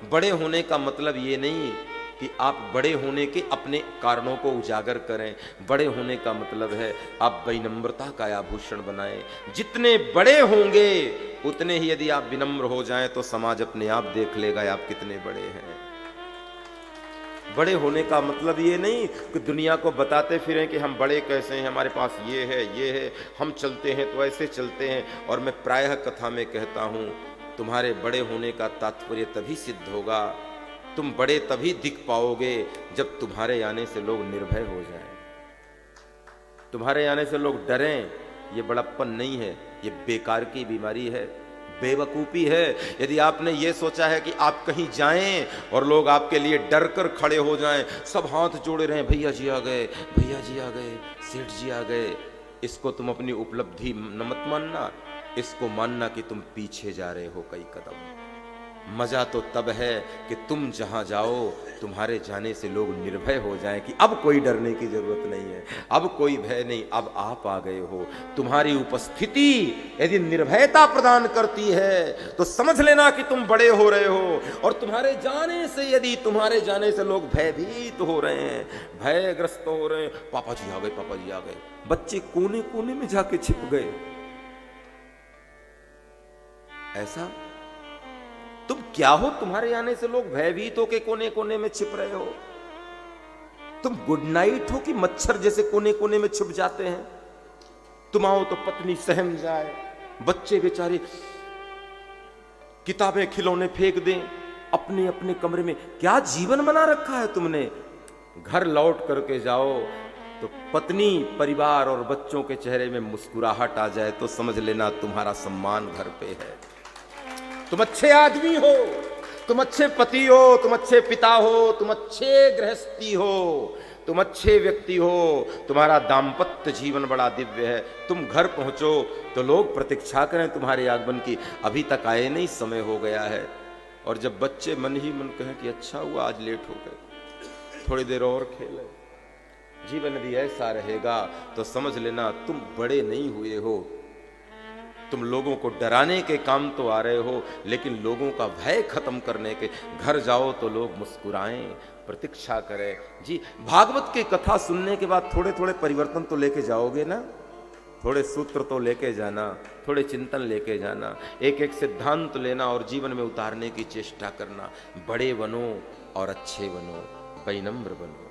बड़े होने का मतलब ये नहीं कि आप बड़े होने के अपने कारणों को उजागर करें। बड़े होने का मतलब है आप विनम्रता का आभूषण बनाएं। जितने बड़े होंगे उतने ही यदि आप विनम्र हो जाएं तो समाज अपने आप देख लेगा आप कितने बड़े हैं। बड़े होने का मतलब ये नहीं कि दुनिया को बताते फिरें कि हम बड़े कैसे हैं, हमारे पास ये है, हम चलते हैं तो ऐसे चलते हैं। और मैं प्रायः कथा में कहता हूं, तुम्हारे बड़े होने का तात्पर्य तभी सिद्ध होगा, तुम बड़े तभी दिख पाओगे जब तुम्हारे आने से लोग निर्भय हो जाएं। तुम्हारे आने से लोग डरें, ये बड़प्पन नहीं है, ये बेकार की बीमारी है, बेवकूफ़ी है। यदि आपने ये सोचा है कि आप कहीं जाएं और लोग आपके लिए डर कर खड़े हो जाएं, सब हाथ जोड़े रहें, भैया जी आ गए, भैया जी आ गए, सेठ जी आ गए, इसको तुम अपनी उपलब्धि न मत मानना, इसको मानना कि तुम पीछे जा रहे हो कई कदम। मजा तो तब है कि तुम जहां जाओ तुम्हारे जाने से लोग निर्भय हो जाएं कि अब कोई डरने की जरूरत नहीं है, अब कोई भय नहीं, अब आप आ गए हो। तुम्हारी उपस्थिति यदि निर्भयता प्रदान करती है तो समझ लेना कि तुम बड़े हो रहे हो। और तुम्हारे जाने से लोग भयभीत हो रहे हैं, भयग्रस्त हो रहे हैं, पापा जी आ गए, पापा जी आ गए। बच्चे कोने कोने में जाके छिप गए। ऐसा तुम क्या हो, तुम्हारे आने से लोग भयभीत हो के कोने कोने में छिप रहे हो? तुम गुड नाइट हो कि मच्छर जैसे कोने कोने में छिप जाते हैं? तुम आओ तो पत्नी सहम जाए, बच्चे बेचारे किताबें खिलौने फेंक दें अपने अपने कमरे में। क्या जीवन बना रखा है तुमने? घर लौट करके जाओ तो पत्नी, परिवार और बच्चों के चेहरे में मुस्कुराहट आ जाए तो समझ लेना तुम्हारा सम्मान घर पे है। तुम अच्छे आदमी हो, तुम अच्छे पति हो, तुम अच्छे पिता हो, तुम अच्छे गृहस्थी हो, तुम अच्छे व्यक्ति हो, तुम्हारा दाम्पत्य जीवन बड़ा दिव्य है। तुम घर पहुंचो तो लोग प्रतीक्षा करें तुम्हारे आगमन की, अभी तक आए नहीं, समय हो गया है। और जब बच्चे मन ही मन कहें कि अच्छा हुआ आज लेट हो गए, थोड़ी देर और खेलें, जीवन यदि ऐसा रहेगा तो समझ लेना तुम बड़े नहीं हुए हो। तुम लोगों को डराने के काम तो आ रहे हो, लेकिन लोगों का भय खत्म करने के। घर जाओ तो लोग मुस्कुराएं, प्रतीक्षा करें। जी, भागवत की कथा सुनने के बाद थोड़े थोड़े परिवर्तन तो लेके जाओगे ना, थोड़े सूत्र तो लेके जाना, थोड़े चिंतन लेके जाना, एक एक सिद्धांत लेना और जीवन में उतारने की चेष्टा करना। बड़े बनो और अच्छे बनो, विनम्र बनो।